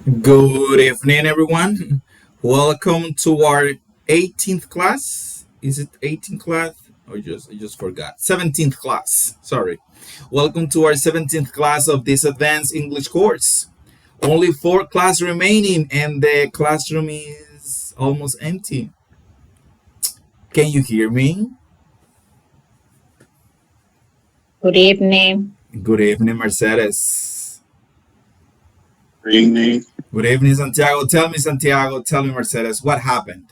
Good evening, everyone. Welcome to our 18th class. Is it 18th class? Or I just forgot. 17th class. Sorry. Welcome to our 17th class of this advanced English course. Only four classes remaining, and the classroom is almost empty. Can you hear me? Good evening. Good evening, Mercedes. Good evening. Good evening, Santiago. Tell me, Santiago. Tell me, Mercedes, what happened?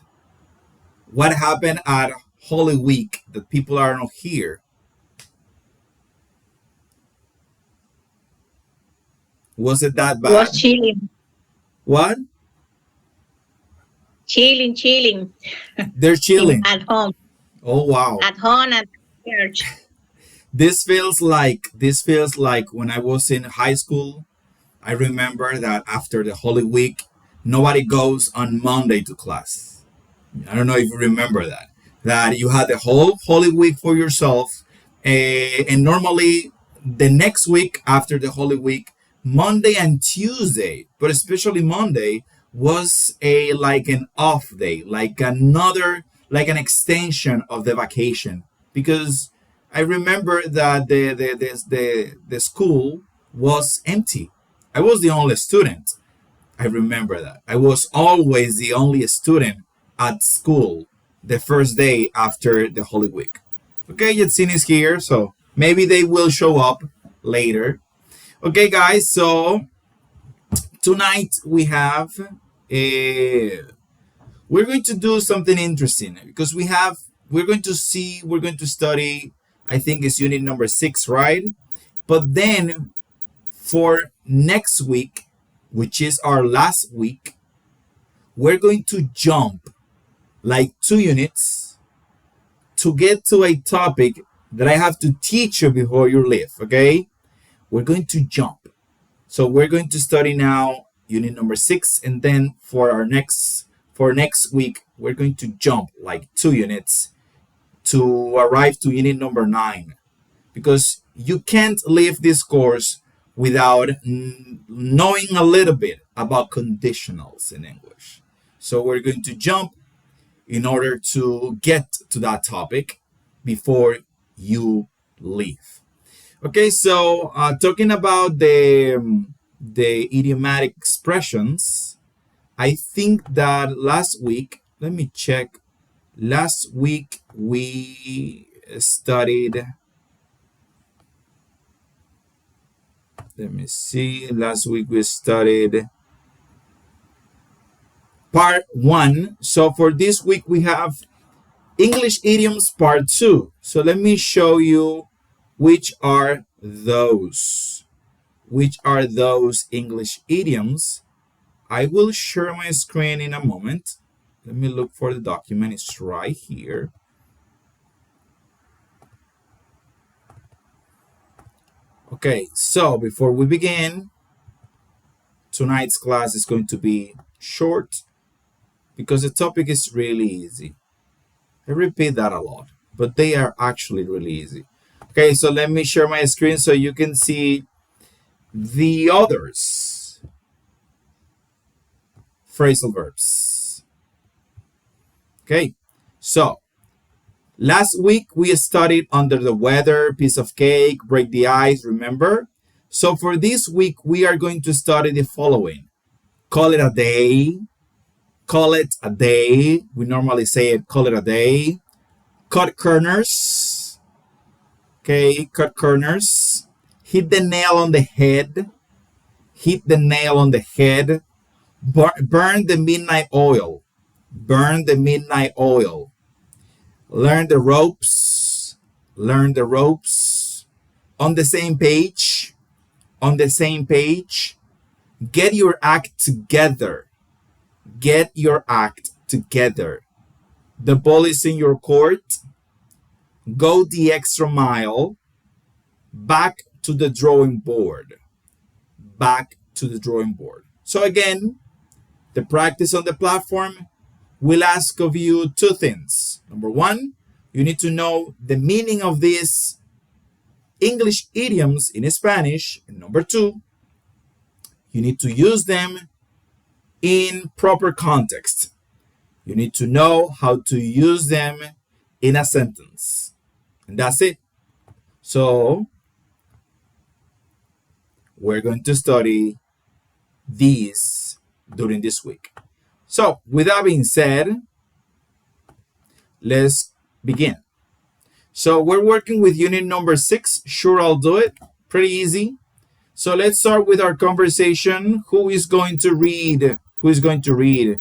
What happened at Holy Week that people are not here? Was it that Was bad? chilling, What? chilling They're chilling. at home, Oh wow. at church. This feels like when I was in high school. I remember that after the Holy Week, nobody goes on Monday to class. I don't know if you remember that. That you had the whole Holy Week for yourself, and normally the next week after the Holy Week, Monday and Tuesday, but especially Monday, was a like an off day, like an extension of the vacation. Because I remember that the school was empty. I was the only student. I remember that. I was always the only student at school the first day after the Holy Week. Okay, Yatsin is here, so maybe they will show up later. Okay, guys, so tonight we have a we're going to do something interesting because we're going to study, I think it's unit number 6, right? But then for next week, which is our last week, we're going to jump like 2 units to get to a topic that I have to teach you before you leave, okay? We're going to jump. So we're going to study now unit number 6, and then for next week, we're going to jump like 2 units to arrive to unit number 9, because you can't leave this course without knowing a little bit about conditionals in English. So we're going to jump in order to get to that topic before you leave. Okay, so talking about the idiomatic expressions, I think that last week, let me check. Last week we studied. Let me see. Last week we studied part 1. So for this week we have English idioms part 2. So let me show you which are those. Which are those English idioms? I will share my screen in a moment. Let me look for the document. It's right here. Okay, so before we begin, tonight's class is going to be short because the topic is really easy. I repeat that a lot, but they are actually really easy. Okay, so let me share my screen so you can see the others. Phrasal verbs. Okay, so last week we studied under the weather, piece of cake, break the ice, remember? So for this week we are going to study the following. Call it a day. Call it a day. We normally say it, call it a day. Cut corners. Okay, cut corners. Hit the nail on the head. Hit the nail on the head. Burn the midnight oil. Burn the midnight oil. Learn the ropes. Learn the ropes. On the same page. On the same page. Get your act together. Get your act together. The ball is in your court. Go the extra mile. Back to the drawing board. Back to the drawing board. So again, the practice on the platform will ask of you 2 things. Number 1, you need to know the meaning of these English idioms in Spanish. And number 2, you need to use them in proper context. You need to know how to use them in a sentence. And that's it. So, we're going to study these during this week. So, with that being said, let's begin. So, we're working with unit number 6. Sure, I'll do it. Pretty easy. So, let's start with our conversation. Who is going to read? Who is going to read?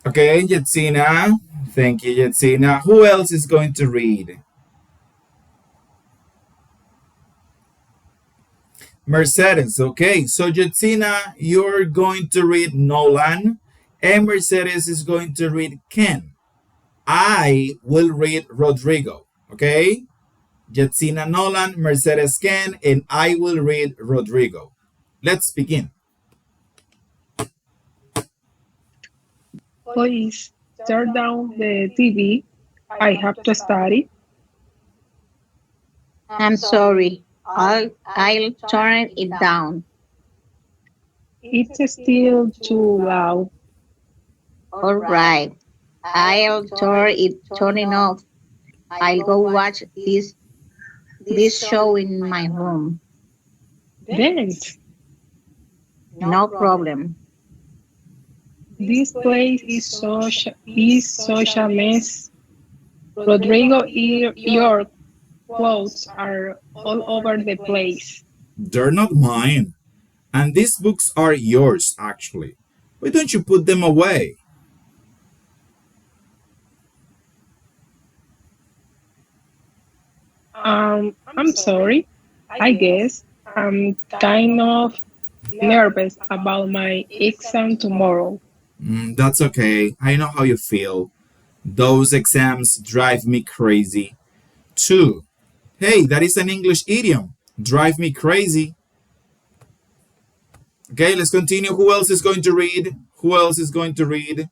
Okay, Jetsina. Thank you, Jetsina. Who else is going to read? Mercedes. Okay, so Jetsina, you're going to read Nolan, and Mercedes is going to read Ken. I will read Rodrigo. Okay, Jetsina Nolan, Mercedes Ken, and I will read Rodrigo. Let's begin. Please turn down the TV. I have to study. I'm sorry. I'll turn it down. It's still too loud. All right. I'll turn it off. I'll go watch this show in my room. Thanks. No problem. This place is such a mess. Rodrigo, your clothes are all over the place. They're not mine, and these books are yours, actually. Why don't you put them away? I'm sorry. I guess I'm kind of nervous about my exam tomorrow. That's okay. I know how you feel. Those exams drive me crazy. Too. Hey, that is an English idiom. Drive me crazy. Okay, let's continue. Who else is going to read? Who else is going to read?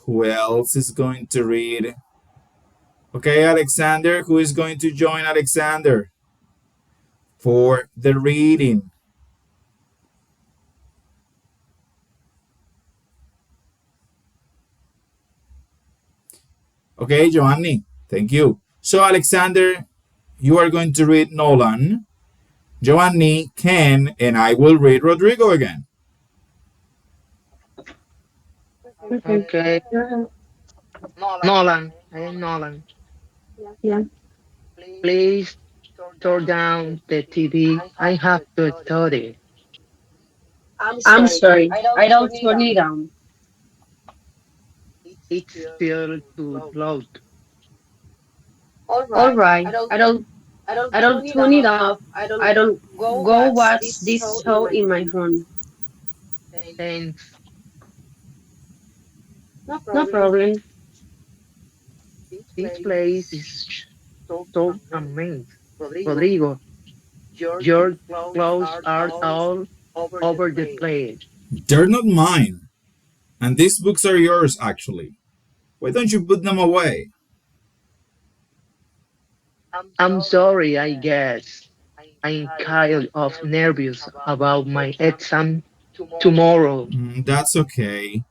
Who else is going to read? Okay, Alexander. Who is going to join Alexander for the reading? Okay, Giovanni. Thank you. So, Alexander, you are going to read Nolan, Giovanni, Ken, and I will read Rodrigo again. Okay. Okay, Nolan, I am Nolan. Yeah. Please turn down the TV. I have to study. I'm sorry, I don't turn it on. It's still too loud. All right, I don't turn it off. I don't go watch this show in my room. Thanks. No problem. This place is so amazing. Rodrigo, your clothes are all over the place. They're not mine, and these books are yours, actually. Why don't you put them away? I'm sorry, I guess. I'm kind of nervous about my exam tomorrow. That's okay.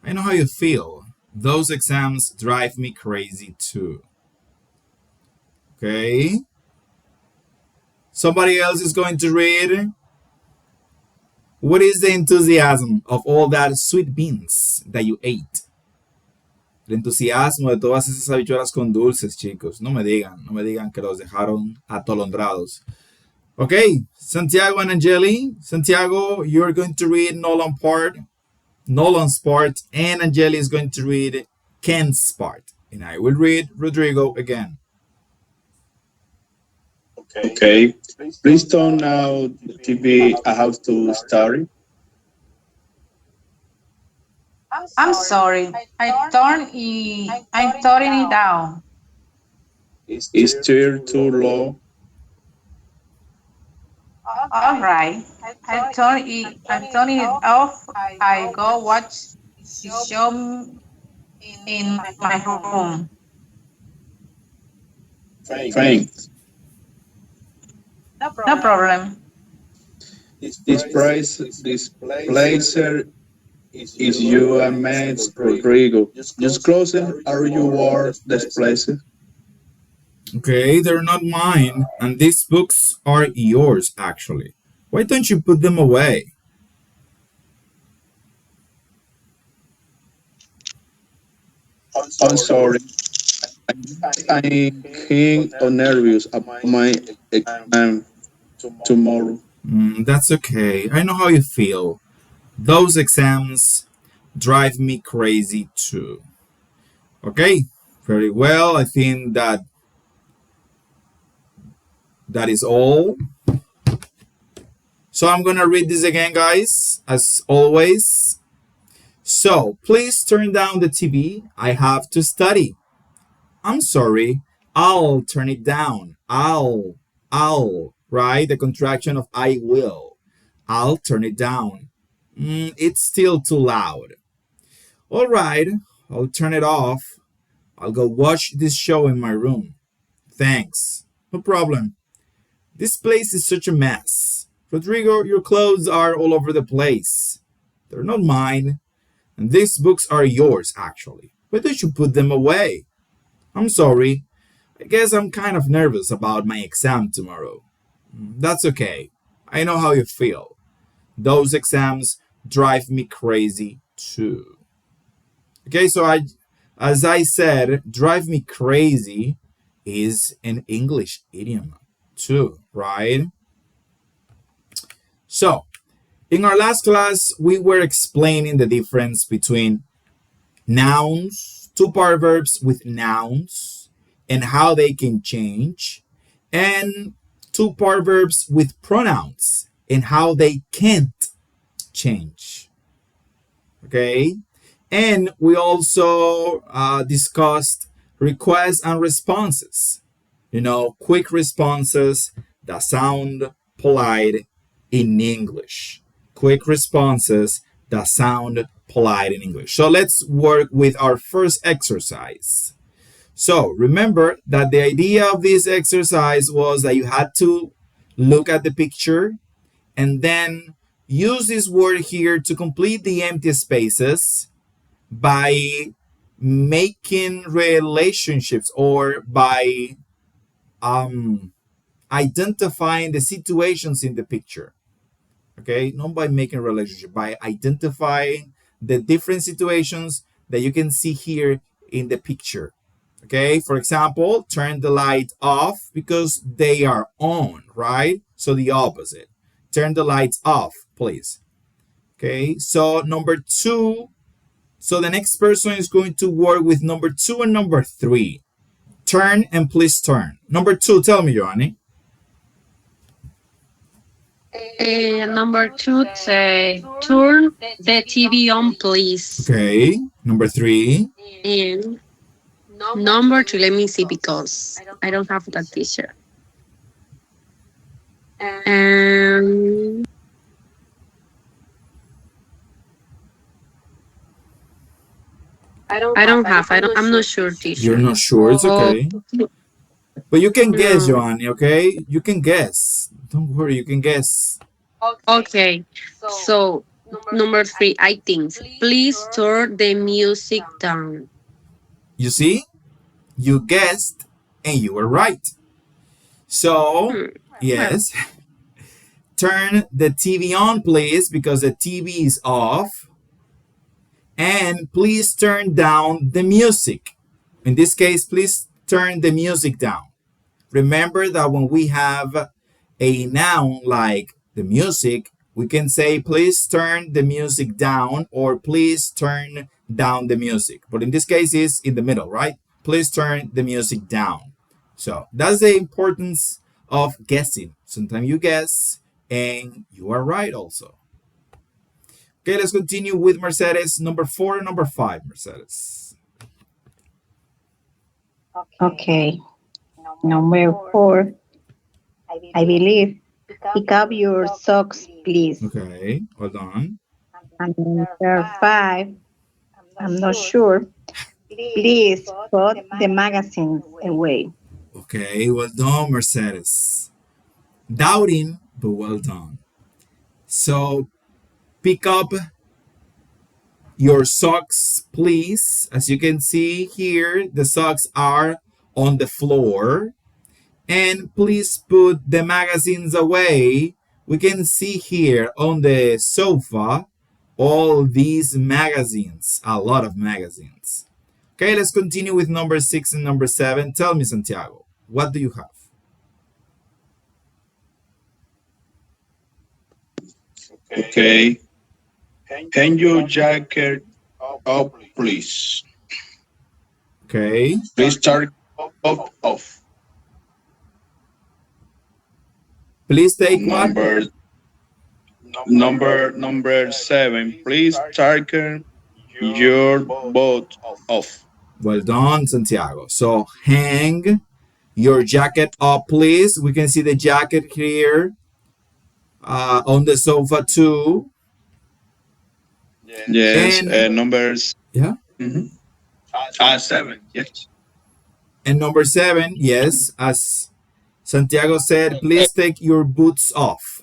I know how you feel. Those exams drive me crazy too. Okay? Somebody else is going to read. What is the enthusiasm of all that sweet beans that you ate? El entusiasmo de todas esas habichuelas con dulces, chicos. No me digan que los dejaron atolondrados. Okay, Santiago and Angeli. Santiago, you're going to read Nolan's part, and Angeli is going to read Ken's part. And I will read Rodrigo again. Okay. Please turn out the TV. I have to study. I'm sorry. I'm turning it down. Is still too low. All right. I turn it off. I go watch the show in my room. Thanks. No problem. This placer is you and Max Rodrigo. Just closer are you are displeased? Okay, they're not mine, and these books are yours, actually. Why don't you put them away? I'm sorry. I'm keen or nervous about my exam tomorrow. That's okay. I know how you feel. Those exams drive me crazy too. Okay, very well. I think that is all. So I'm gonna read this again, guys, as always. So please turn down the TV. I have to study. I'm sorry. I'll turn it down. Right? The contraction of I will. I'll turn it down. It's still too loud. All right, I'll turn it off. I'll go watch this show in my room. Thanks. No problem. This place is such a mess. Rodrigo, your clothes are all over the place. They're not mine. And these books are yours, actually. Why don't you put them away? I'm sorry. I guess I'm kind of nervous about my exam tomorrow. That's okay. I know how you feel. Those exams drive me crazy too. Okay, so as I said, drive me crazy is an English idiom too, right? So, in our last class, we were explaining the difference between nouns, two part verbs with nouns, and how they can change, and two part verbs with pronouns and how they can't change. Okay? And we also discussed requests and responses. Quick responses that sound polite in English. Quick responses that sound polite in English. So let's work with our first exercise. So remember that the idea of this exercise was that you had to look at the picture and then use this word here to complete the empty spaces by making relationships or by identifying the situations in the picture. Okay, not by making a relationship, by identifying the different situations that you can see here in the picture. Okay, for example, turn the light off because they are on, right? So the opposite. Turn the lights off, please. Okay, so number two. So the next person is going to work with number two and number three. Turn and please turn. Number two, tell me, Johnny. Number two, say, turn the TV on, please. Okay, number three. And number two, let me see because I don't have that t-shirt. And I'm not sure You're t-shirt. not sure, it's Oh, okay. But you can guess, mm, Johnny, okay? You can guess. Don't worry, you can guess. okay. So, number three, I think. Please turn the music down. You see? You guessed and you were right. So, Hmm. Well, yes, turn the TV on, please, because the TV is off. And please turn down the music. In this case, please turn the music down. Remember that when we have a noun like the music, we can say, please turn the music down or please turn down the music. But in this case, it's in the middle, right? Please turn the music down. So that's the importance of guessing. Sometimes you guess and you are right also. Okay, let's continue with Mercedes. Number four and number five, Mercedes. Okay. Number four, I believe. Pick up your socks, please. Okay, hold on. And number five, I'm not sure. Please put the magazines away. Okay, well done, Mercedes. Doubting, but well done. So pick up your socks, please. As you can see here, the socks are on the floor. And please put the magazines away. We can see here on the sofa all these magazines, a lot of magazines. Okay, let's continue with number 6 and number 7. Tell me, Santiago, what do you have? Okay. Hang your jacket up, please. Okay, Please start up off. please take what? Number 7. Please turn your boat off. Well done, Santiago. So hang your jacket up, please. We can see the jacket here on the sofa too. Yes. And Numbers. yeah, Mhm. 7. Yes. and number 7, yes, as Santiago said, please take your boots off.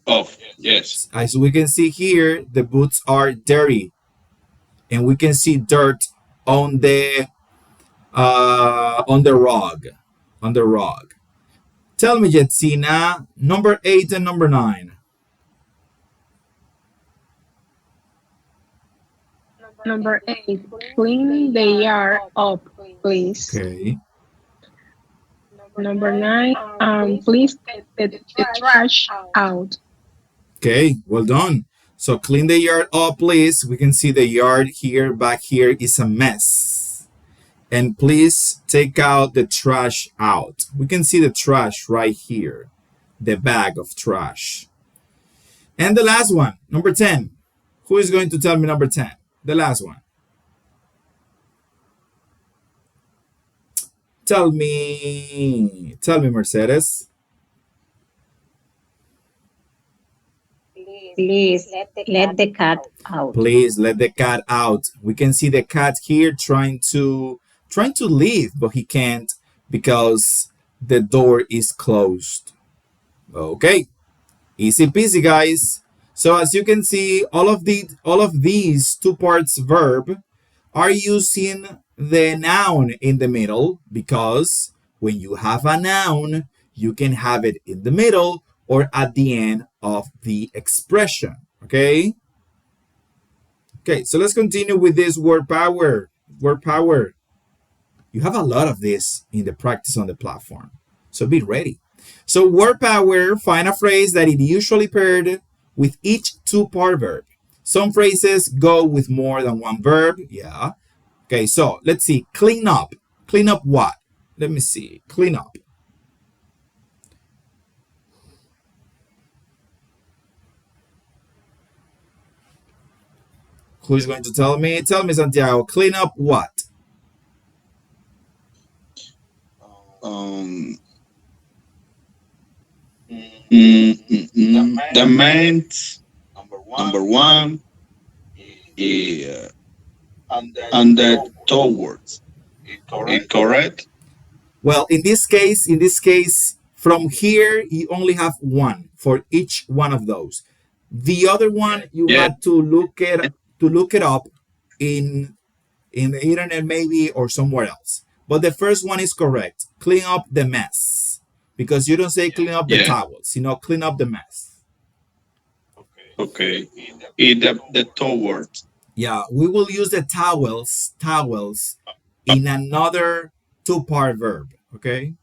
Off. Yes. As we can see here, the boots are dirty, and we can see dirt on the rug, on the rug. Tell me, Jetsina, number 8 and number 9. Number 8, clean the yard up, please. Okay, Number 9, please take the trash out. okay, well done. So clean the yard up, please. We can see the yard here, back here is a mess. And please take out the trash out. We can see the trash right here, the bag of trash. And the last one, number 10. Who is going to tell me number 10? The last one. Tell me, Mercedes. Please let the cat out. Please let the cat out. We can see the cat here trying to leave, but he can't because the door is closed. Okay, easy peasy, guys. So as you can see, all of these two parts verb are using the noun in the middle because when you have a noun, you can have it in the middle or at the end of the expression. Okay? Okay, so let's continue with this word power. Word power. You have a lot of this in the practice on the platform. So be ready. So word power, find a phrase that is usually paired with each two-part verb. Some phrases go with more than one verb. Yeah. Okay, so let's see. Clean up. Clean up what? Let me see. Clean up. Who is going to tell me? Tell me, Santiago. Clean up what? Um. The main number 1 is and the towards. Is correct? Well, in this case, from here you only have one for each one of those. The other one you Yeah. had to look it up in the internet maybe or somewhere else. But the first one is correct. Clean up the mess. Because you don't say clean up the Yeah. towels, clean up the mess. Okay. Is the towards. Yeah, we will use the towels in another two-part verb, okay?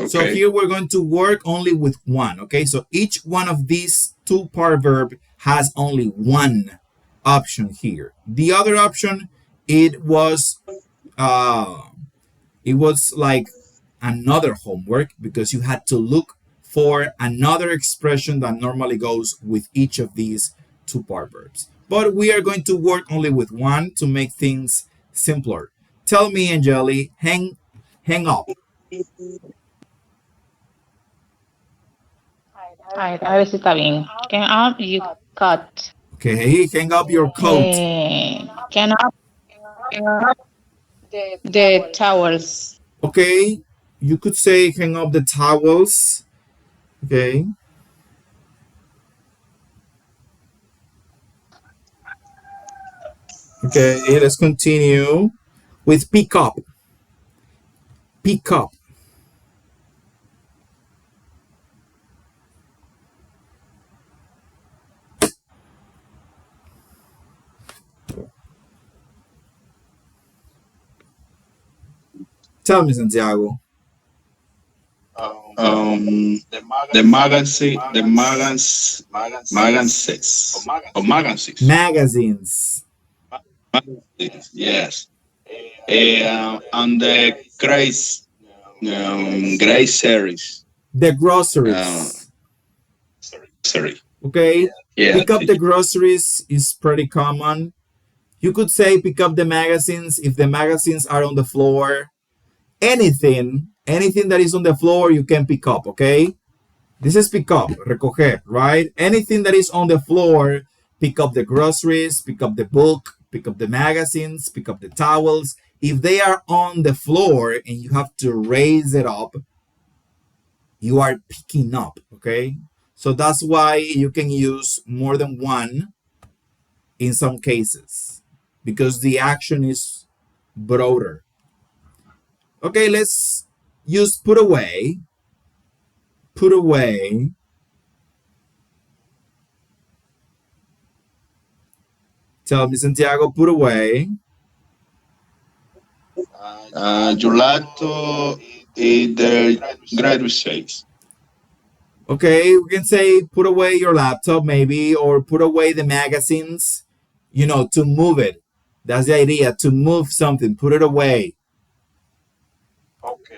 So Okay. here we're going to work only with one, okay? So each one of these two-part verb has only one option here. The other option, it was uh it was like another homework because you had to look for another expression that normally goes with each of these two-part verbs. But we are going to work only with one to make things simpler. Tell me, Angeli, hang up. A ver si está bien. Can up you cut. Okay, hang up your coat. Can up the towels. Okay, you could say hang up the towels. Okay, okay, let's continue with pick up. Pick up. Tell me, Santiago. Um, the magazines or magazines. Magazines. Magazines, yes. And the gray series. The Um, groceries. sorry. Okay, Yeah, pick up the groceries is pretty common. You could say pick up the magazines if the magazines are on the floor. Anything that is on the floor, you can pick up, okay? This is pick up, recoger, right? Anything that is on the floor, pick up the groceries, pick up the book, pick up the magazines, pick up the towels. If they are on the floor and you have to raise it up, you are picking up, okay? So that's why you can use more than one in some cases because the action is broader. Okay, let's use put away. Put away. Tell me, Santiago, put away. gelato is the graduate says. Okay, we can say put away your laptop maybe, or put away the magazines, to move it. That's the idea, to move something, put it away.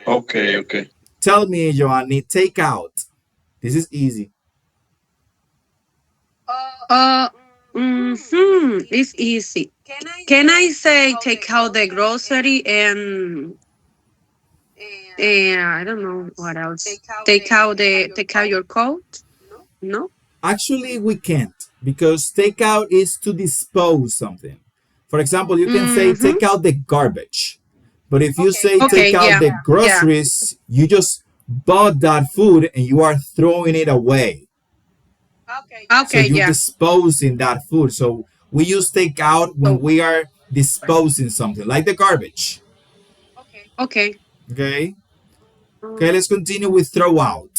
Okay, okay. Tell me, Giovanni, take out. This is easy. Uh, it's easy. Can I say take out the grocery and I don't know what else. Take out your coat? No? Actually, we can't because take out is to dispose something. For example, you can say Mm-hmm. take out the garbage. But if you say take Okay, out yeah. the Yeah. groceries, you just bought that food and you are throwing it away. So Okay, you're yeah. disposing that food. So we use take out when So we are disposing something, like the garbage. okay. Okay? Okay, Um, let's continue with throw out.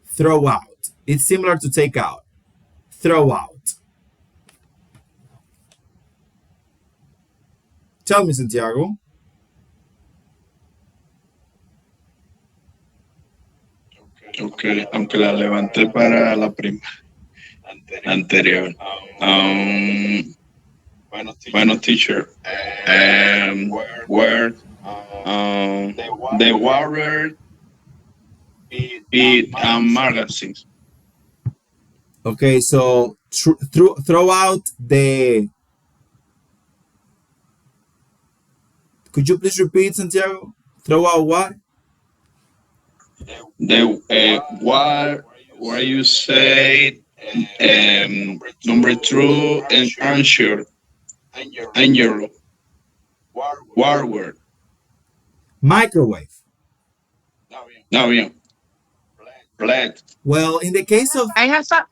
Throw out. It's similar to take out. Throw out. Tell me, Santiago. Ok, aunque la levanté para la prima anterior. Um, bueno, teacher. Where the water it magazines. Okay, so throw out the. Could you please repeat, Santiago? Throw out what? The where you say number two and answer and your word. Microwave. Now, yeah, plate. Well, in the case of. I have a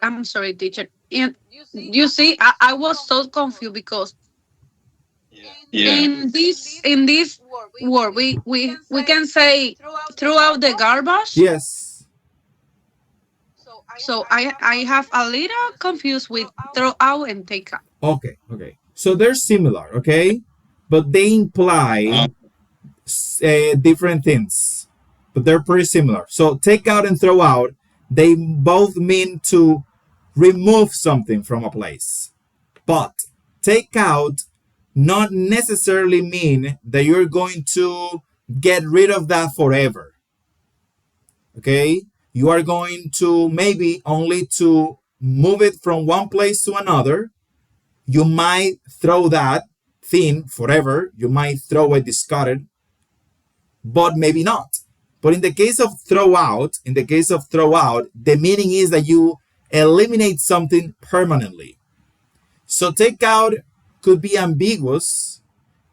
I'm sorry, teacher. And you see, I was so confused because Yeah. in this word we can say throw out the garbage. Yes. So I have a little confused with throw out and take out. Okay, okay. So they're similar, okay? But they imply Uh, different things. But they're pretty similar. So take out and throw out, they both mean to remove something from a place. But take out not necessarily mean that you're going to get rid of that forever. Okay? You are going to maybe only to move it from one place to another. You might throw that thing forever. You might throw it, discard it, but maybe not. But in the case of throw out, the meaning is that you eliminate something permanently. So take out could be ambiguous.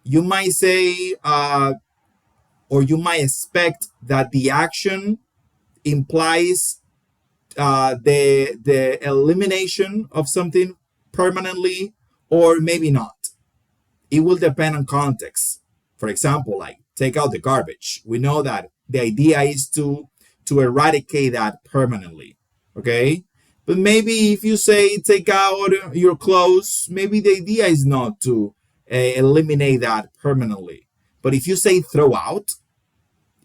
You might say, or you might expect that the action implies the elimination of something permanently, or maybe not. It will depend on context. For example, like take out the garbage. We know that the idea is to eradicate that permanently. Okay? But maybe if you say take out your clothes, maybe the idea is not to eliminate that permanently. But if you say throw out,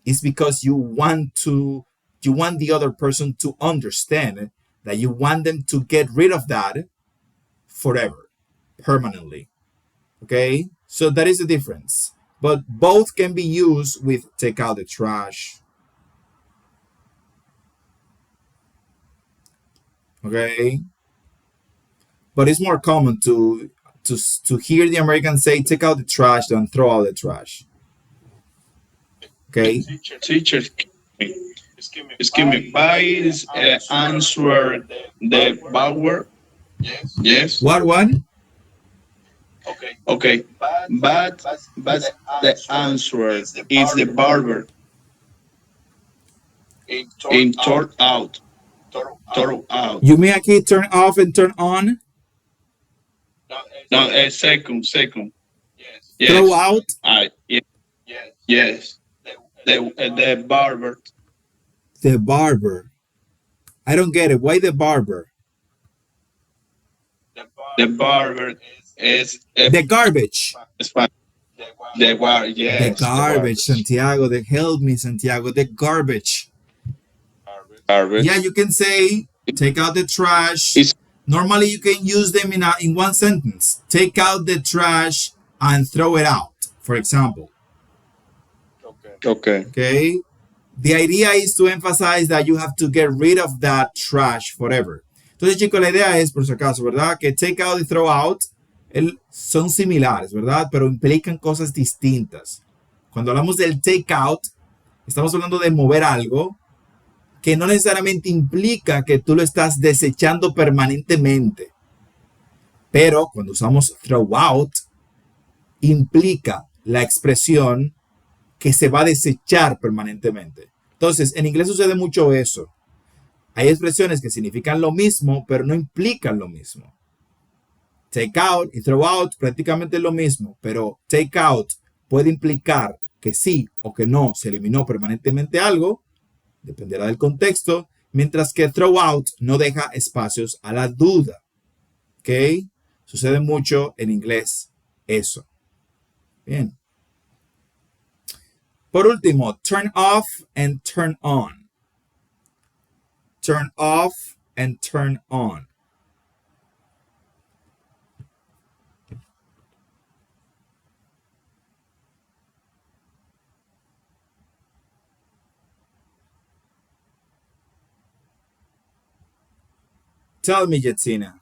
it's because you want the other person to understand that you want them to get rid of that forever, permanently. Okay? So that is the difference. But both can be used with take out the trash. Okay? But it's more common to hear the Americans say take out the trash than throw out the trash. Okay? Teacher, excuse me, Vice answer the barber. Yes. What? Okay. But the answer is the barber in turn out. Turn out. You mean aquí turn off and turn on? No, a second. Throw Yes. out Yes. The barber. the barber. I don't get it. Why the barber? The barber is The garbage. the war. The Yes. garbage, Santiago. Help me, Santiago. The garbage. Garbage. Yeah, you can say take out the trash. It's Normally, you can use them in one sentence. Take out the trash and throw it out, for example. okay. Okay? The idea is to emphasize that you have to get rid of that trash forever. Entonces, chicos, la idea es, por si acaso, ¿verdad? Que take out y throw out son similares, ¿verdad? Pero implican cosas distintas. Cuando hablamos del take out, estamos hablando de mover algo que no necesariamente implica que tú lo estás desechando permanentemente. Pero cuando usamos throw out, implica la expresión que se va a desechar permanentemente. Entonces, en inglés sucede mucho eso. Hay expresiones que significan lo mismo, pero no implican lo mismo. Take out y throw out prácticamente es lo mismo, pero take out puede implicar que sí o que no se eliminó permanentemente algo, dependerá del contexto, mientras que throw out no deja espacios a la duda. ¿Ok? Sucede mucho en inglés eso. Bien. Por último, turn off and turn on. Turn off and turn on. Tell me, Jetsina.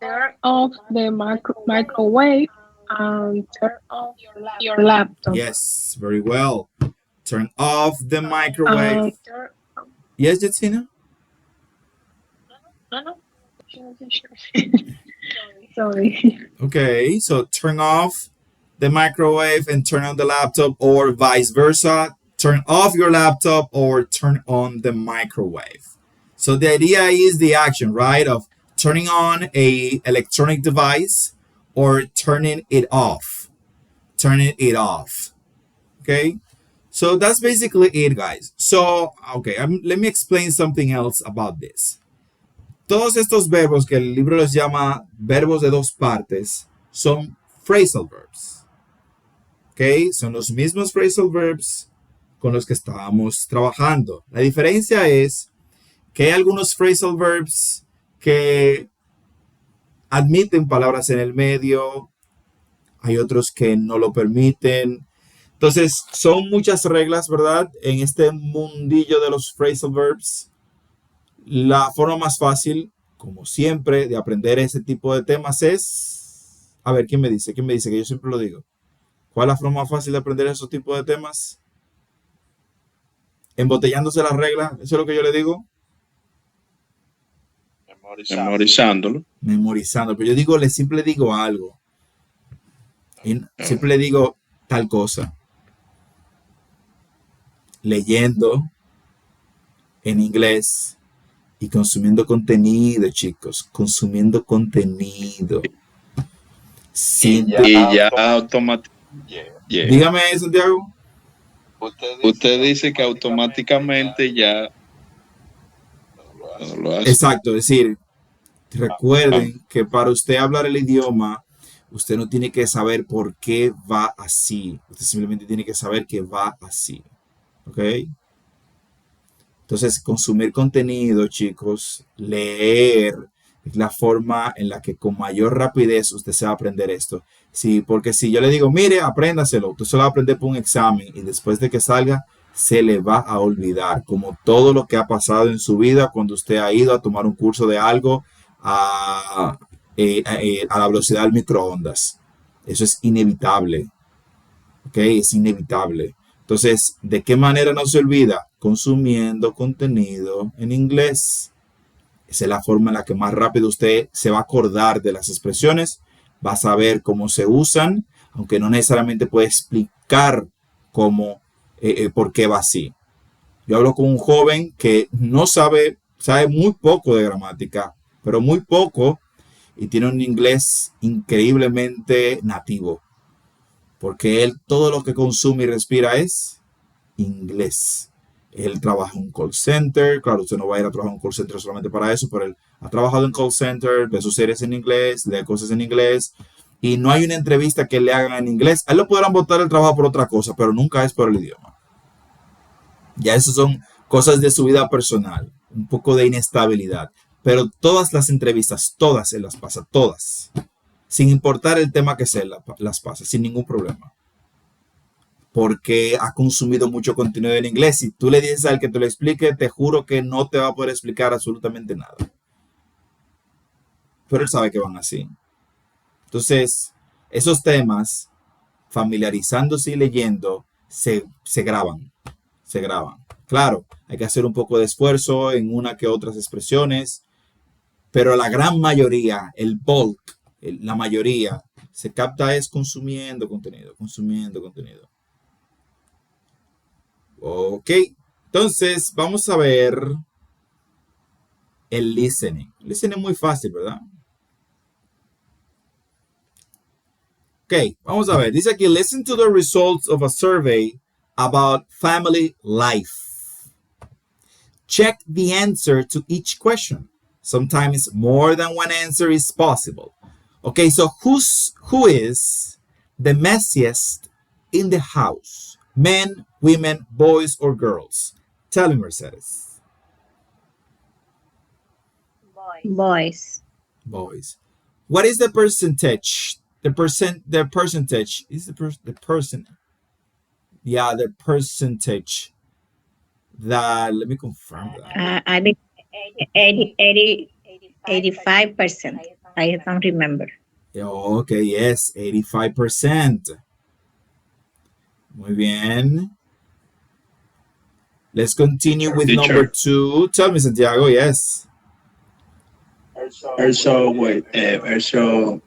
Turn off the microwave and turn off your laptop. Yes, very well. Turn off the microwave. Turn, Yes, Jetsina? no. Sorry. Okay, so turn off the microwave and turn on the laptop, or vice versa. Turn off your laptop or turn on the microwave. So the idea is the action, right, of turning on a electronic device or turning it off. Turning it off. Okay? So that's basically it, guys. So, okay, let me explain something else about this. Todos estos verbos que el libro los llama verbos de dos partes son phrasal verbs. ¿Ok? Son los mismos phrasal verbs con los que estábamos trabajando. La diferencia es que hay algunos phrasal verbs que admiten palabras en el medio, hay otros que no lo permiten. Entonces, son muchas reglas, ¿verdad? En este mundillo de los phrasal verbs. La forma más fácil, como siempre, de aprender ese tipo de temas es A ver, ¿quién me dice? ¿Quién me dice? Que yo siempre lo digo. ¿Cuál es la forma más fácil de aprender esos tipos de temas? Embotellándose las reglas, eso es lo que yo le digo. Memorizándolo. Memorizando. Pero yo digo, siempre le digo algo. Y siempre le digo tal cosa. Leyendo en inglés y consumiendo contenido, chicos. Consumiendo contenido. Sin Y ya automáticamente. Yeah. Dígame, Santiago. Usted dice que automáticamente ya lo hace. Exacto, es decir, recuerden que para usted hablar el idioma, usted no tiene que saber por qué va así. Usted simplemente tiene que saber que va así. ¿Ok? Entonces, consumir contenido, chicos, leer es la forma en la que con mayor rapidez usted se va a aprender esto. Sí, porque si yo le digo, mire, apréndaselo, usted se lo va a aprender por un examen y después de que salga, se le va a olvidar, como todo lo que ha pasado en su vida cuando usted ha ido a tomar un curso de algo a la velocidad del microondas. Eso es inevitable. ¿Ok? Es inevitable. Entonces, ¿de qué manera no se olvida? Consumiendo contenido en inglés. Esa es la forma en la que más rápido usted se va a acordar de las expresiones, va a saber cómo se usan, aunque no necesariamente puede explicar cómo, por qué va así. Yo hablo con un joven que no sabe muy poco de gramática, pero muy poco, y tiene un inglés increíblemente nativo, porque él todo lo que consume y respira es inglés. Él trabaja en un call center, claro, usted no va a ir a trabajar en un call center solamente para eso, pero él ha trabajado en call center, ve sus series en inglés, lee cosas en inglés, y no hay una entrevista que le hagan en inglés. A él lo podrán votar el trabajo por otra cosa, pero nunca es por el idioma. Ya esas son cosas de su vida personal, un poco de inestabilidad, pero todas las entrevistas, todas se las pasa, todas, sin importar el tema que sea, las pasa, sin ningún problema. Porque ha consumido mucho contenido en inglés. Si tú le dices al que te lo explique, te juro que no te va a poder explicar absolutamente nada. Pero él sabe que van así. Entonces, esos temas, familiarizándose y leyendo, se graban. Se graban. Claro, hay que hacer un poco de esfuerzo en una que otras expresiones, pero la gran mayoría, el bulk, la mayoría, se capta es consumiendo contenido, consumiendo contenido. Ok, entonces vamos a ver el listening. Listening es muy fácil, ¿verdad? Ok, vamos a ver. Dice aquí, listen to the results of a survey about family life. Check the answer to each question. Sometimes more than one answer is possible. Okay, so who is the messiest in the house? Men, women, boys, or girls? Tell me, Mercedes. Boys. Boys. What is the percentage? The percentage is the person. Yeah, the percentage. That let me confirm that. I think 85%. I don't remember. Okay, yes, 85%. Muy bien. Let's continue with Teacher. number 2. Tell me, Santiago, yes. Also, wait, also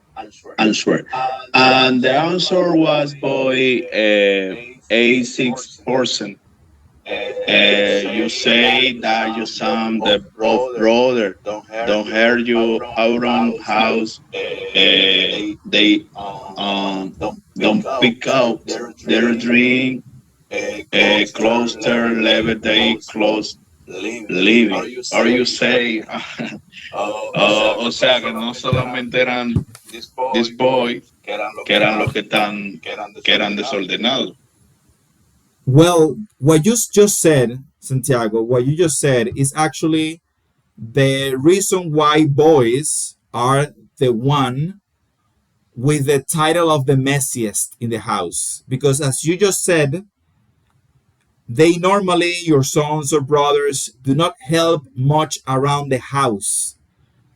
answer. And the answer was boy 86%. You say that your son, the brother, don't hear you out on house. They don't pick out their drink. Close their level, they close living. Are you say? O sea que no solamente eran this boy que eran los que eran desordenados. Well, what you just said, Santiago, what you just said is actually the reason why boys are the one with the title of the messiest in the house. Because as you just said, they normally, your sons or brothers, do not help much around the house.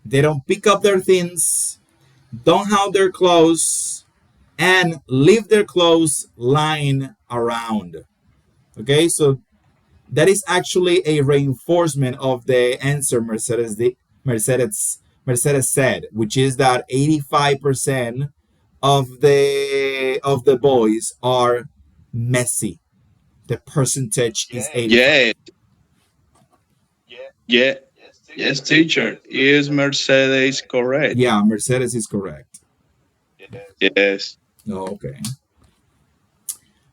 They don't pick up their things. don't have their clothes, and leave their clothes lying around. Okay, so that is actually a reinforcement of the answer Mercedes said, which is that 85% of the boys are messy. The percentage is 85. Yeah, yeah, yes, teacher. Is Mercedes correct? Yeah, Mercedes is correct. Yes. Okay.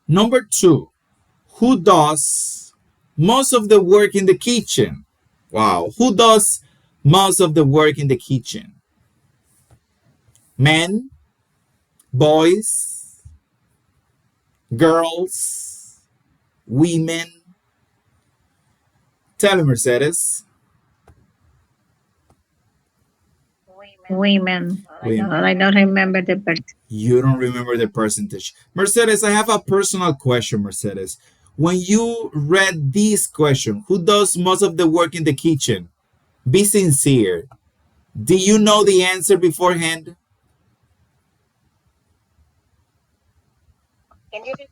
Number two, who does most of the work in the kitchen? Wow. Who does most of the work in the kitchen? Men, boys, girls, women. Tell me, Mercedes. Women. Women. Well, I don't remember the person. You don't remember the percentage. Mercedes, I have a personal question, Mercedes. When you read this question, who does most of the work in the kitchen? Be sincere. Do you know the answer beforehand?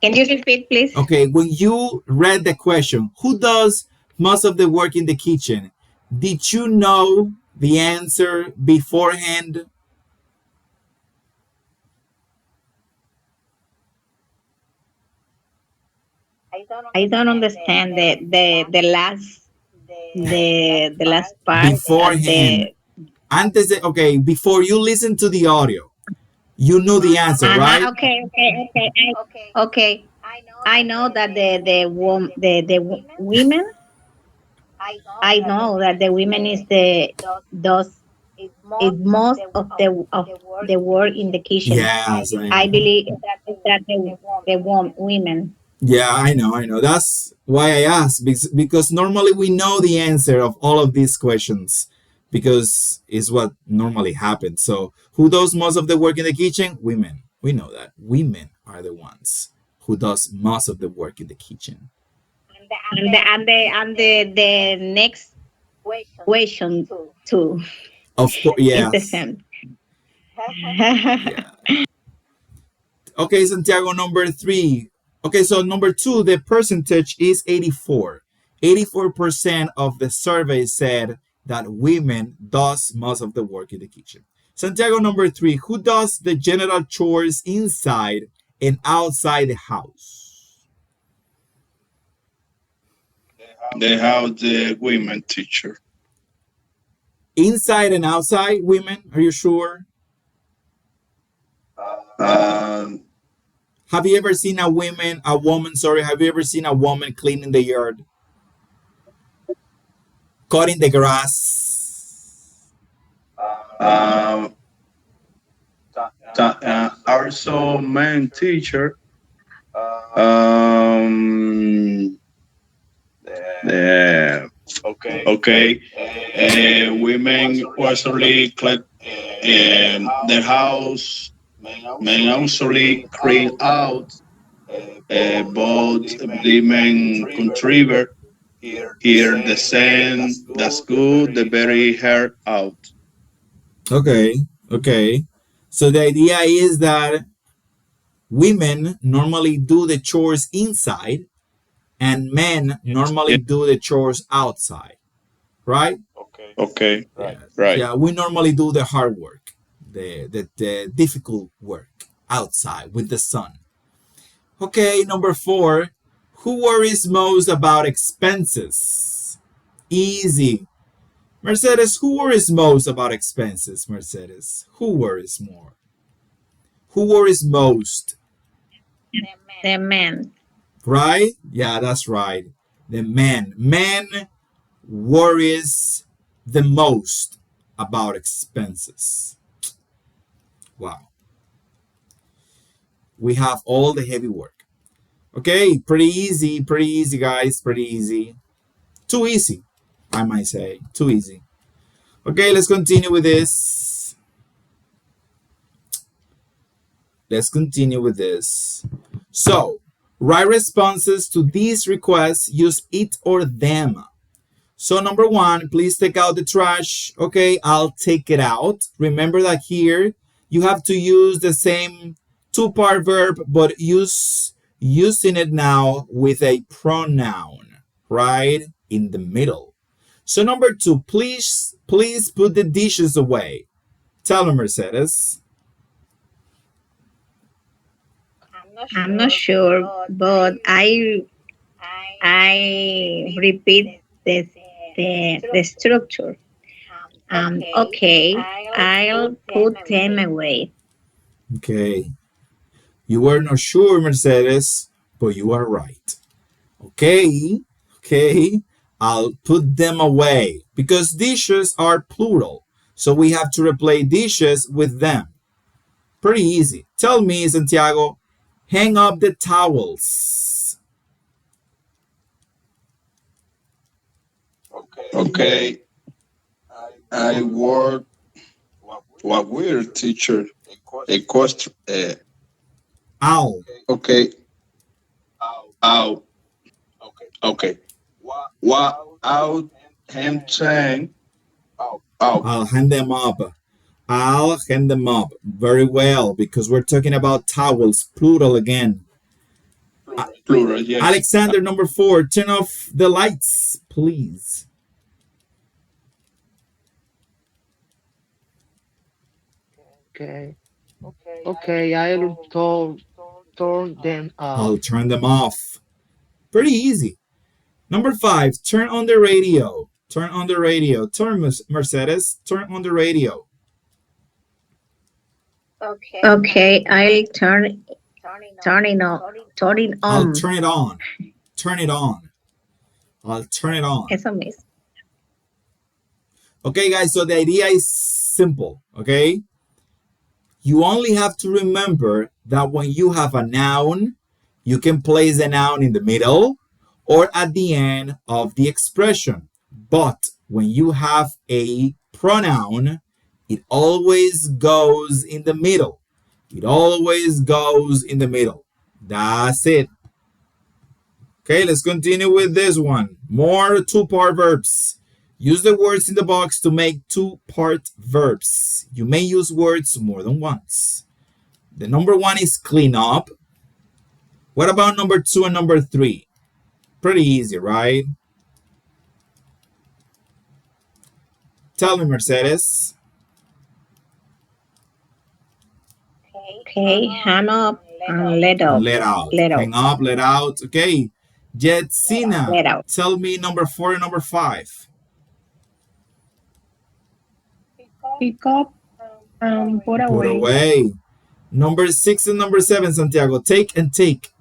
Can you repeat, please? Okay, when you read the question, who does most of the work in the kitchen? Did you know the answer beforehand? I don't understand the last part of Beforehand. the. Okay, before you listen to the audio, you knew the answer, right? Okay, okay, okay. Okay. I know that the women. I know that the women is the does is most of the work in the kitchen. Yes, I I know. believe that the women. Yeah, I know. That's why I asked because normally we know the answer of all of these questions because it's what normally happens. So, who does most of the work in the kitchen? Women. We know that. Women are the ones who does most of the work in the kitchen. And the next question too Of course, is the yes. same. Yeah. Okay, Santiago, number three. Okay, so number two, the percentage is 84. 84% of the survey said that women does most of the work in the kitchen. Santiago, number three, who does the general chores inside and outside the house? They have the women teacher. Inside and outside, women, are you sure? Um, Have you ever seen have you ever seen a woman cleaning the yard, cutting the grass? um, also men teacher. Um, uh, okay. Women usually clean the house. Men usually clean out. Both women contribute. Here the same. That's good. The very hair out. Okay, okay. So the idea is that women normally do the chores inside and men normally Yeah. do the chores outside, right? Okay. Yeah. Right. Yeah, we normally do the hard work, the difficult work outside with the sun. Okay, number four. Who worries most about expenses? Easy. Mercedes, who worries most about expenses? Mercedes, who worries more? Who worries most? The men. Right? Yeah, that's right. The men. Men worries the most about expenses. Wow. We have all the heavy work. Okay, pretty easy, guys. Pretty easy. Too easy, I might say. Too easy. Okay, let's continue with this. Let's continue with this. So, write responses to these requests. Use it or them. So, number one, please take out the trash. Okay, I'll take it out. Remember that here you have to use the same two-part verb, but using it now with a pronoun right in the middle. So number 2, please put the dishes away. Tell me, Mercedes. I'm not sure, but I repeat the structure. Okay, I'll put them away. Okay. You were not sure, Mercedes, but you are right. Okay. Okay. I'll put them away because dishes are plural. So we have to replace dishes with them. Pretty easy. Tell me, Santiago, hang up the towels. Okay, I work. What weird teacher? A cost. Ow. Okay, out. Okay, what out? Him saying out. I'll hand them up. I'll hand them up. Very well, because we're talking about towels, plural again. Plural, yes. Alexander, number 4, turn off the lights, please. Okay. Okay, I'll turn them I'll off. turn them off. Pretty easy. Number 5, turn on the radio. Turn on the radio. Turn, Mercedes, turn on the radio. Okay, I'll turn it on. Turn it I'll on. turn it on. Turn it on. I'll turn it on. Eso mismo. Okay, guys, so the idea is simple, okay? You only have to remember that when you have a noun, you can place the noun in the middle or at the end of the expression. But when you have a pronoun, it always goes in the middle. It always goes in the middle. That's it. Okay, let's continue with this one. More two-part verbs. Use the words in the box to make two-part verbs. You may use words more than once. The number 1 is clean up. What about number 2 and number 3? Pretty easy, right? Tell me, Mercedes. Okay, hang up and let And out. let out. Let out. Hang up, let out. Okay. Jetsina, Let out. tell me number 4 and number 5. Pick up and put Put away. away. Number 6 and number 7, Santiago. Take and take.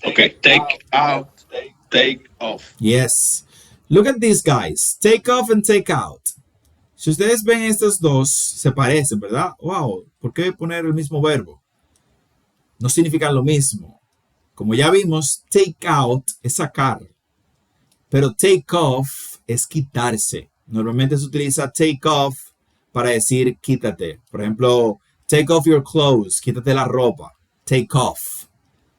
Okay, take out, take off. Yes. Look at these guys. Take off and take out. Si ustedes ven estos dos, se parecen, ¿verdad? Wow, ¿por qué poner el mismo verbo? No significan lo mismo. Como ya vimos, take out es sacar, pero take off es quitarse. Normalmente se utiliza take off para decir quítate. Por ejemplo, take off your clothes, quítate la ropa. Take off.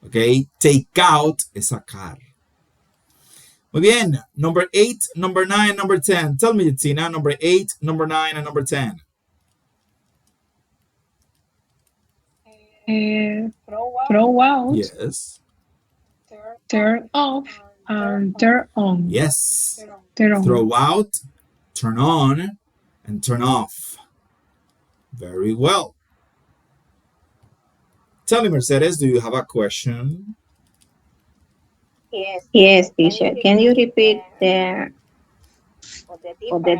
¿Ok? Take out es sacar. Muy bien. Number 8, number 9, number 10. Tell me, Tina, number 8, number 9, and number 10. Throw out, Yes. turn off, and turn on. Yes. Turn on. Throw out, turn on, and turn off. Very well. Tell me, Mercedes, do you have a question? Yes, teacher. Can you repeat the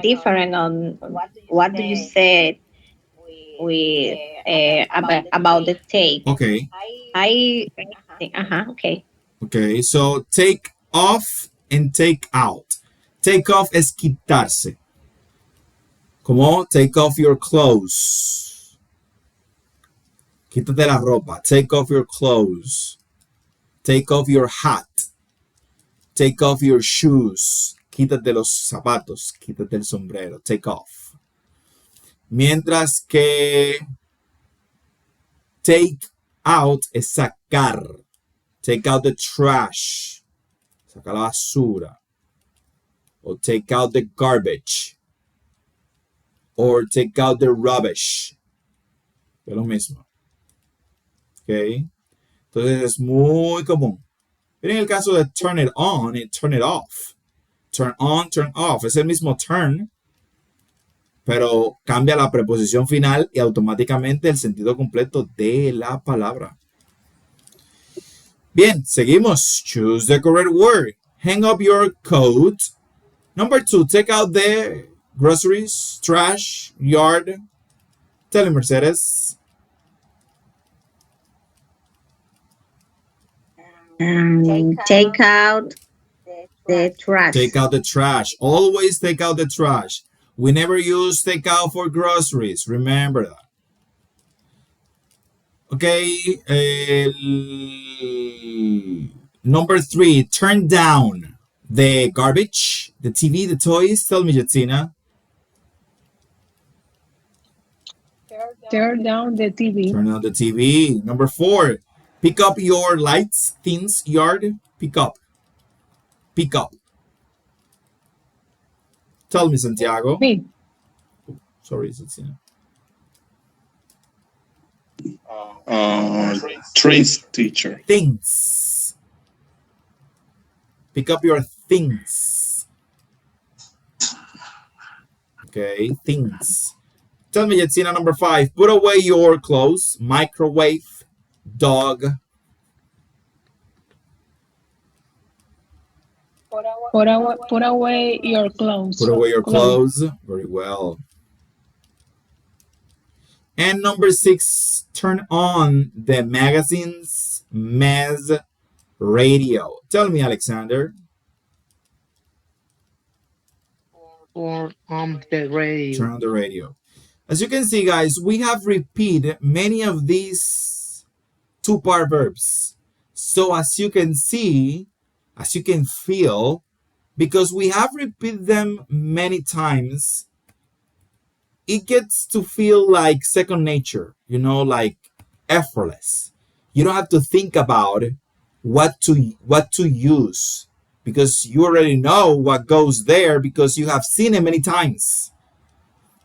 difference on what do you say with about the take? Okay. I okay. Okay. So take off and take out. Take off es quitarse. Como take off your clothes. Quítate la ropa. Take off your clothes. Take off your hat. Take off your shoes. Quítate los zapatos. Quítate el sombrero. Take off. Mientras que take out es sacar. Take out the trash. saca la basura. Or take out the garbage. Or take out the rubbish. Es lo mismo. ¿Ok? Entonces es muy común. Miren el caso de turn it on y turn it off. Turn on, turn off. Es el mismo turn, pero cambia la preposición final y automáticamente el sentido completo de la palabra. Bien, seguimos. Choose the correct word. Hang up your coat. Number 2, take out the groceries, trash, yard. Tell me, Mercedes. Take out the trash. Take out the trash. Always take out the trash. We never use take out for groceries. Remember that. Okay. Number 3, turn down the garbage, the TV, the toys. Tell me, Jetsina. Tear down the TV. Turn on the TV. Number 4, pick up your lights, things, yard. Pick up. Pick up. Tell me, Santiago. Me. Sorry, Jetsina. Trees, teacher. Things. Pick up your things. Okay, things. Tell me, Jetsina, number 5. Put away your clothes. Microwave. Dog. Put away your clothes. Put away your clothes. Very well. And number 6, turn on the magazines, mass radio. Tell me, Alexander. Or on the radio. Turn on the radio. As you can see, guys, we have repeated many of these two-part verbs. So as you can see, as you can feel, because we have repeated them many times, it gets to feel like second nature, like effortless. You don't have to think about what to use because you already know what goes there because you have seen it many times.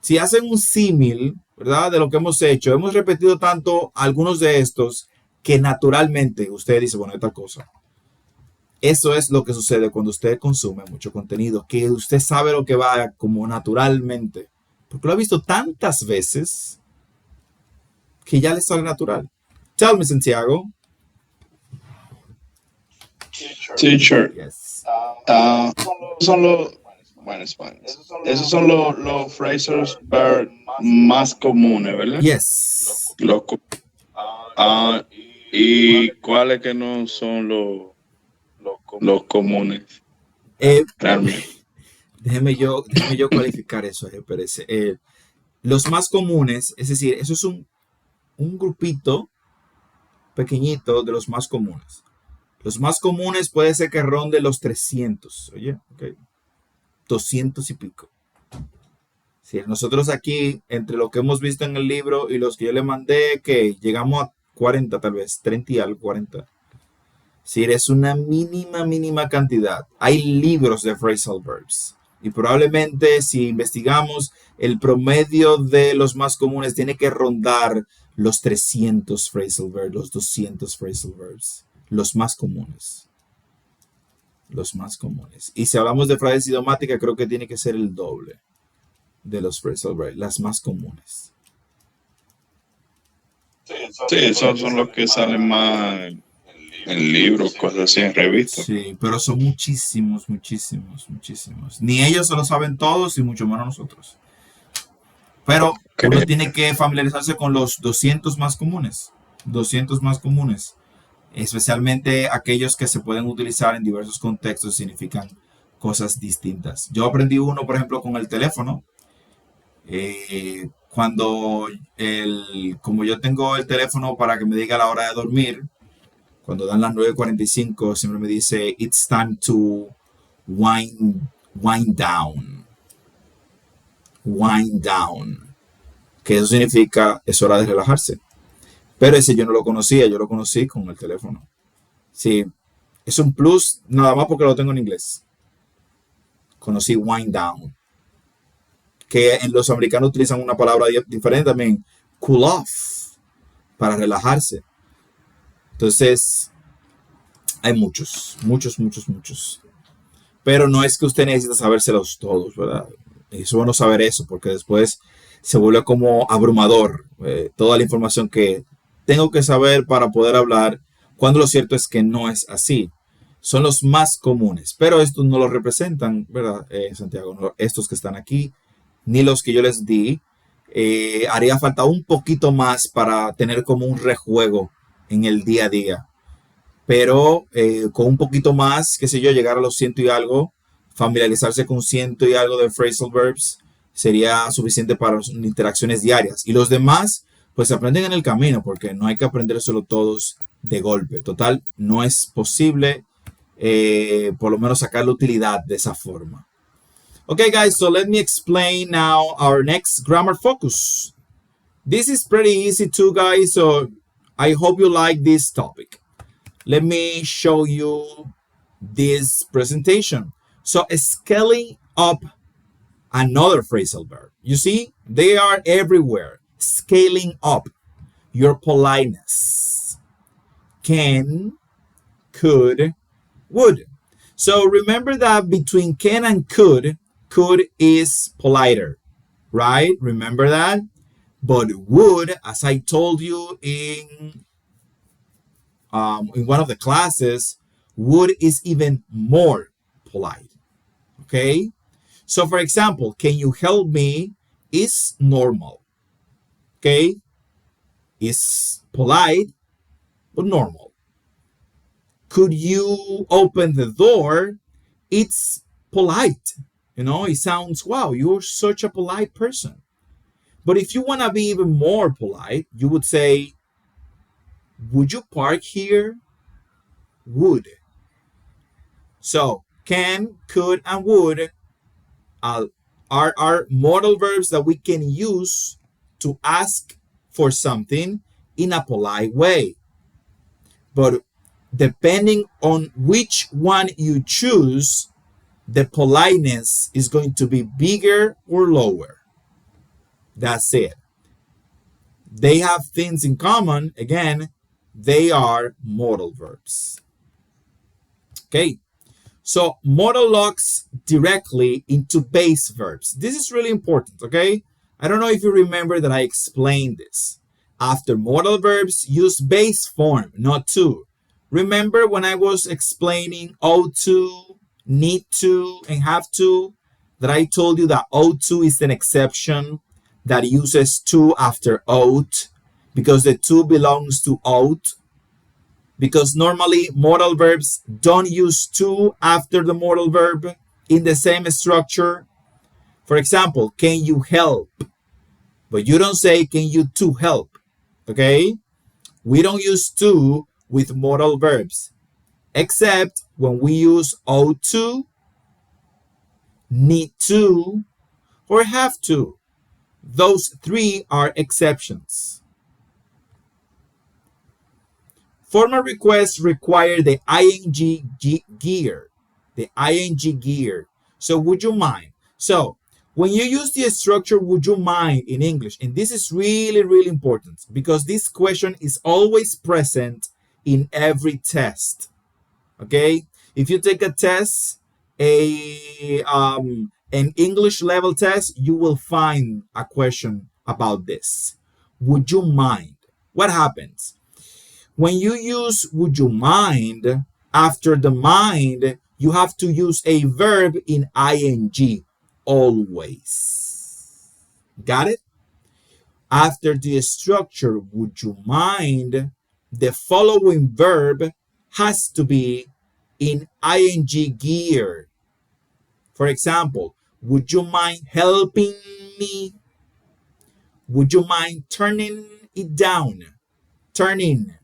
Si hacen un símil, ¿verdad? De lo que hemos hecho, hemos repetido tanto algunos de estos que naturalmente usted dice, bueno, esta cosa. Eso es lo que sucede cuando usted consume mucho contenido, que usted sabe lo que va como naturalmente, porque lo ha visto tantas veces que ya le sale natural. Tell me, Santiago. Teacher. Yes. Son los, bueno, esos son los phrasal verbs más comunes, ¿verdad? Yes. ¿Y cuáles que no son los comunes? Realmente. Déjeme yo cualificar eso, Pérez. Los más comunes, es decir, eso es un grupito pequeñito de los más comunes. Los más comunes puede ser que ronde los 300, oye, okay. 200 y pico. Sí, nosotros aquí, entre lo que hemos visto en el libro y los que yo le mandé, que llegamos a 40 tal vez, 30 y algo, 40. Sí, es una mínima cantidad. Hay libros de phrasal verbs. Y probablemente si investigamos, el promedio de los más comunes tiene que rondar los 300 phrasal verbs, los 200 phrasal verbs. Los más comunes. Los más comunes. Y si hablamos de frases idiomáticas, creo que tiene que ser el doble de los phrasal verbs, las más comunes. Sí, esos son los que salen más en libros, cosas así, en revistas. Sí, pero son muchísimos. Ni ellos se lo saben todos y mucho menos nosotros. Pero uno tiene que familiarizarse con los 200 más comunes. 200 más comunes. Especialmente aquellos que se pueden utilizar en diversos contextos, significan cosas distintas. Yo aprendí uno, por ejemplo, con el teléfono. Como yo tengo el teléfono para que me diga la hora de dormir, cuando dan las 9:45, siempre me dice, it's time to wind down. Wind down. Que eso significa, es hora de relajarse. Pero ese yo no lo conocía, yo lo conocí con el teléfono. Sí, Es un plus nada más porque lo tengo en inglés. Conocí wind down, que en los americanos utilizan una palabra diferente también, cool off, para relajarse. Entonces, hay muchos, muchos, muchos, muchos. Pero no es que usted necesite sabérselos todos, ¿verdad? Es bueno saber eso, porque después se vuelve como abrumador toda la información que tengo que saber para poder hablar, cuando lo cierto es que no es así. Son los más comunes, pero estos no los representan, ¿verdad? Santiago, no, estos que están aquí, ni los que yo les di. Haría falta un poquito más para tener como un rejuego en el día a día, pero con un poquito más, qué sé yo, llegar a los ciento y algo, familiarizarse con ciento y algo de phrasal verbs sería suficiente para interacciones diarias. Y los demás, pues se aprenden en el camino, porque no hay que aprendérselo todos de golpe. Total, no es posible por lo menos sacar la utilidad de esa forma. Okay, guys, so let me explain now our next grammar focus. This is pretty easy too, guys, so I hope you like this topic. Let me show you this presentation. So scaling up another phrasal verb. You see, they are everywhere. Scaling up your politeness. Can, could, would. So remember that between can and could is politer, right? Remember that? But would, as I told you in one of the classes, would is even more polite. Okay? So, for example, can you help me is normal. Okay? Is polite, but normal. Could you open the door? It's polite. You know, it sounds, wow, you're such a polite person. But if you want to be even more polite, you would say, would you park here? Would. So, can, could, and would are modal verbs that we can use to ask for something in a polite way. But depending on which one you choose, the politeness is going to be bigger or lower. That's it. They have things in common. Again, they are modal verbs. Okay. So modal locks directly into base verbs. This is really important, okay? I don't know if you remember that I explained this. After modal verbs, use base form, not to. Remember when I was explaining ought to, need to, and have to, that I told you that ought to is an exception that uses to after ought because the to belongs to ought. Because normally modal verbs don't use to after the modal verb in the same structure. For example, can you help? But you don't say, can you to help? Okay? We don't use to with modal verbs, except when we use ought to, need to, or have to. Those three are exceptions. Formal requests require the ing gear. The ing gear. So would you mind? So when you use the structure would you mind in English, and this is really, really important because this question is always present in every test. Okay? If you take a test, an English level test, you will find a question about this. Would you mind? What happens? When you use would you mind, after the mind, you have to use a verb in ing, always. Got it? After the structure would you mind, the following verb has to be in ing gear. For example, would you mind helping me? Would you mind turning it down? Turning.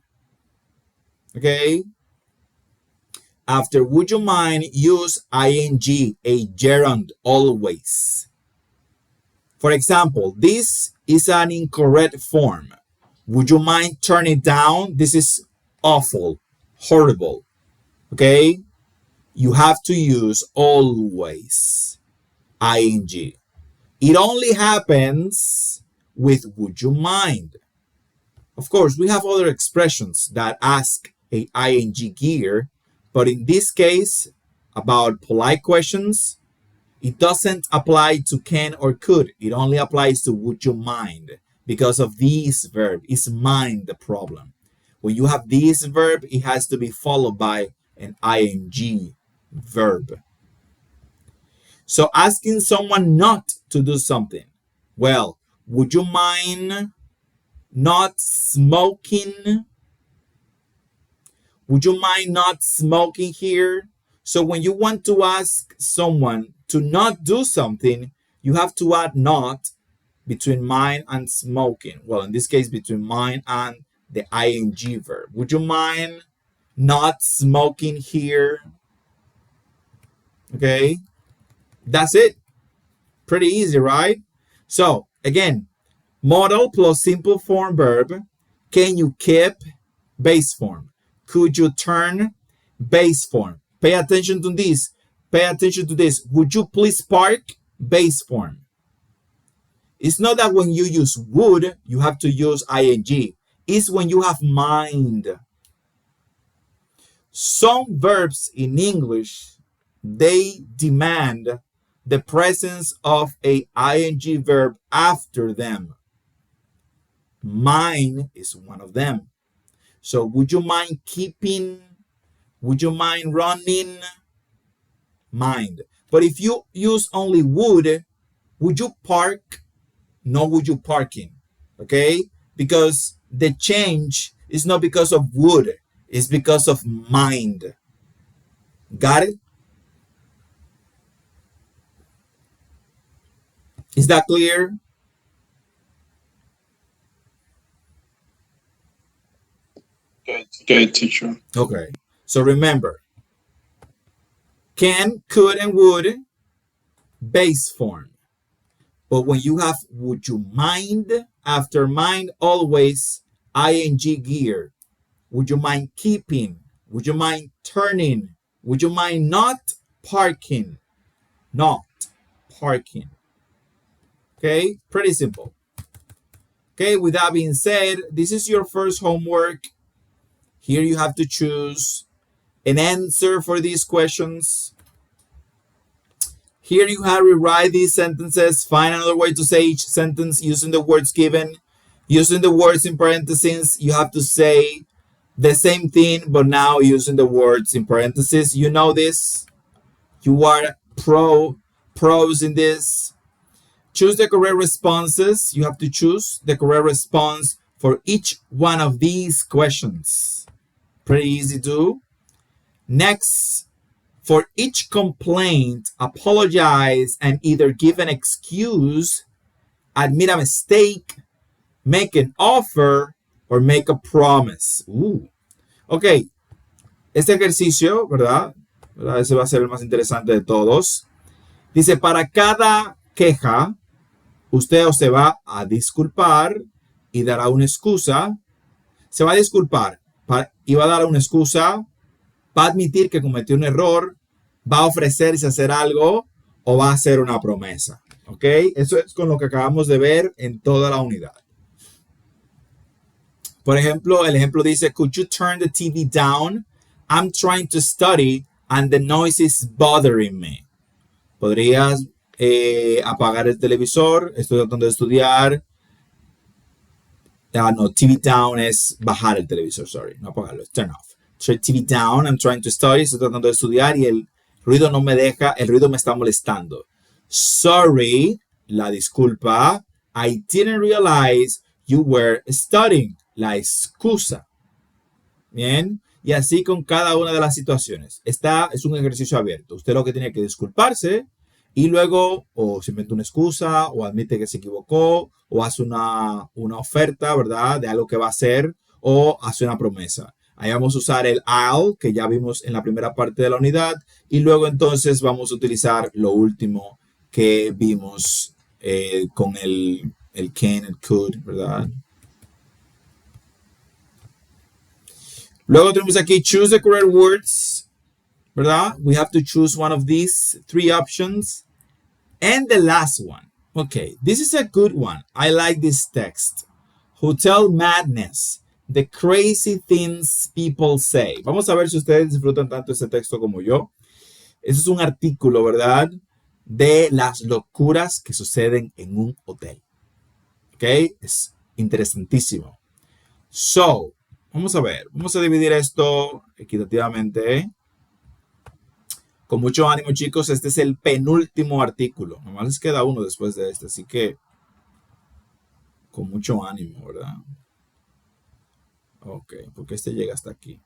Okay? After would you mind, use ing, a gerund, always. For example, this is an incorrect form. Would you mind turning it down? This is awful, horrible. Okay? You have to use always ing. It only happens with would you mind. Of course, we have other expressions that ask a ing gear, but in this case, about polite questions, it doesn't apply to can or could. It only applies to would you mind because of this verb. Is mind the problem? When you have this verb, it has to be followed by an ing verb. So asking someone not to do something. Well, would you mind not smoking? Would you mind not smoking here? So when you want to ask someone to not do something, you have to add not between mind and smoking. Well, in this case, between mind and the ing verb. Would you mind not smoking here? Okay, that's it. Pretty easy, right? So again, modal plus simple form verb. Can you keep? Base form. Could you turn? Base form. Pay attention to this. Pay attention to this. Would you please park? Base form. It's not that when you use would, you have to use ing. It's when you have mind. Some verbs in English, they demand the presence of a ing verb after them. Mind is one of them. So would you mind keeping? Would you mind running? Mind. But if you use only would you park? No, would you parking? Okay? Because the change is not because of would, it's because of mind. Got it? Is that clear? Good, teacher. Okay. So remember, can, could, and would, base form. But when you have would you mind, after mind, always ing gear. Would you mind keeping? Would you mind turning? Would you mind not parking? Not parking. Okay, pretty simple. Okay, with that being said, this is your first homework. Here you have to choose an answer for these questions. Here you have to rewrite these sentences. Find another way to say each sentence using the words given. Using the words in parentheses, you have to say the same thing, but now using the words in parentheses. You know this. You are pros in this. Choose the correct responses. You have to choose the correct response for each one of these questions. Pretty easy to. Next, for each complaint, apologize and either give an excuse, admit a mistake, make an offer, or make a promise. Ok, este ejercicio, ¿verdad? Ese va a ser el más interesante de todos. Dice, para cada queja, usted o se va a disculpar y dará una excusa. Se va a disculpar y va a dar una excusa, va a admitir que cometió un error, va a ofrecerse a hacer algo o va a hacer una promesa. ¿Ok? Eso es con lo que acabamos de ver en toda la unidad. Por ejemplo, el ejemplo dice, could you turn the TV down? I'm trying to study and the noise is bothering me. Podrías apagar el televisor, estoy tratando de estudiar. No, TV down es bajar el televisor, sorry, no apagarlo, turn off. TV down, I'm trying to study, estoy tratando de estudiar y el ruido no me deja, el ruido me está molestando. Sorry, la disculpa, I didn't realize you were studying, la excusa. Bien, y así con cada una de las situaciones. Esta es un ejercicio abierto. Usted lo que tiene que disculparse y luego o se inventa una excusa o admite que se equivocó o hace una oferta, ¿verdad? De algo que va a hacer o hace una promesa. Ahí vamos a usar el I'll, que ya vimos en la primera parte de la unidad, y luego entonces vamos a utilizar lo último que vimos con el can, el could, ¿verdad? Luego tenemos aquí choose the correct words ¿verdad? We have to choose one of these three options. And the last one. Okay, this is a good one. I like this text. Hotel Madness. The crazy things people say. Vamos a ver si ustedes disfrutan tanto ese texto como yo. Eso es un artículo, ¿verdad? De las locuras que suceden en un hotel. ¿Ok? Es interesantísimo. So, vamos a ver. Vamos a dividir esto equitativamente. Con mucho ánimo, chicos. Este es el penúltimo artículo. Nomás les queda uno después de este. Así que, con mucho ánimo, ¿verdad? Ok, porque este llega hasta aquí.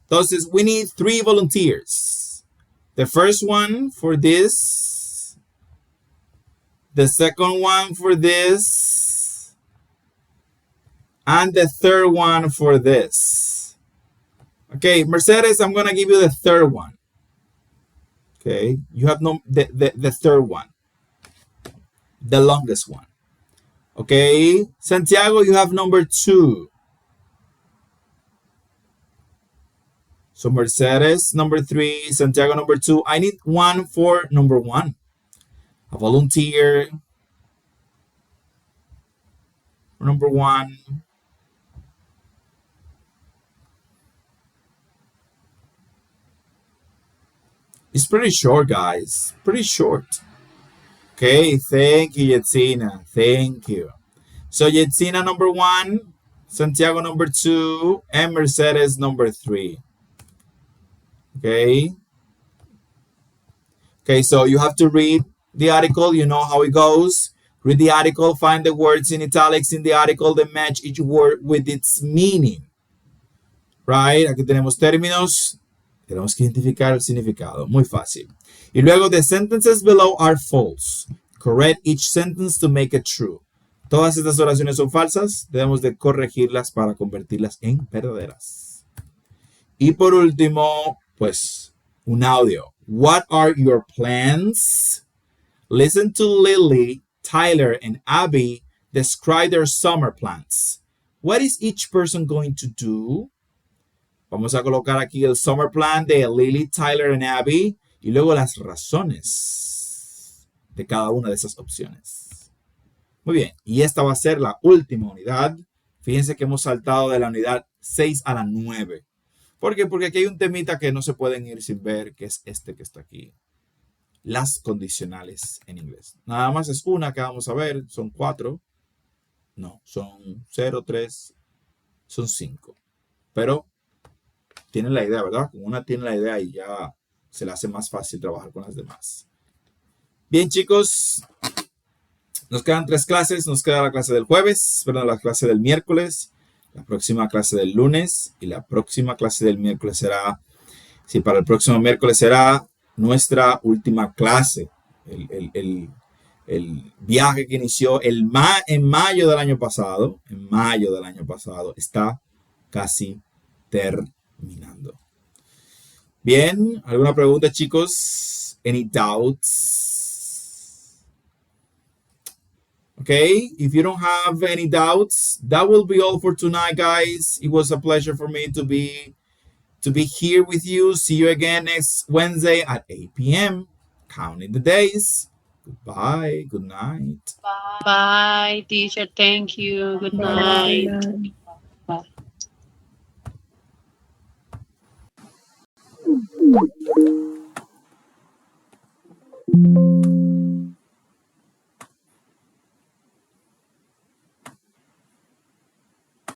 Entonces, we need 3 volunteers. The first one for this. The second one for this. And the third one for this. Okay, Mercedes, I'm going to give you the third one. Okay, you have the third one. The longest one. Okay, Santiago, you have number 2. So Mercedes, number 3, Santiago, number 2. I need one for number 1. A volunteer for number 1. It's pretty short, guys. Pretty short. Okay, thank you, Yetsina. Thank you. So Yetsina, number 1, Santiago, number 2, and Mercedes, number 3. Okay. Okay, so you have to read the article. You know how it goes. Read the article, find the words in italics in the article that match each word with its meaning. Right? Aquí tenemos términos. Tenemos que identificar el significado. Muy fácil. Y luego, the sentences below are false. Correct each sentence to make it true. Todas estas oraciones son falsas. Debemos de corregirlas para convertirlas en verdaderas. Y por último, pues, un audio. What are your plans? Listen to Lily, Tyler, and Abby describe their summer plans. What is each person going to do? Vamos a colocar aquí el summer plan de Lily, Tyler, and Abby y luego las razones de cada una de esas opciones. Muy bien, y esta va a ser la última unidad. Fíjense que hemos saltado de la unidad 6 a la 9. ¿Por qué? Porque aquí hay un temita que no se pueden ir sin ver, que es este que está aquí. Las condicionales en inglés. Nada más es una que vamos a ver, son 4. No, son 0, 3, son 5. Pero tienen la idea, ¿verdad? Con una tienen la idea y ya se le hace más fácil trabajar con las demás. Bien, chicos, nos quedan 3 clases. Nos queda la clase del jueves, perdón, la clase del miércoles, la próxima clase del lunes y la próxima clase del miércoles será, sí, para el próximo miércoles será nuestra última clase. El viaje que inició en mayo del año pasado, está casi terminando. Bien, ¿alguna pregunta, chicos? Any doubts? Okay, if you don't have any doubts, that will be all for tonight, guys. It was a pleasure for me to be here with you. See you again next Wednesday at 8 p.m. Counting the days. Goodbye. Good night. Bye, teacher. Thank you. Good Bye. Good night. night. Bye.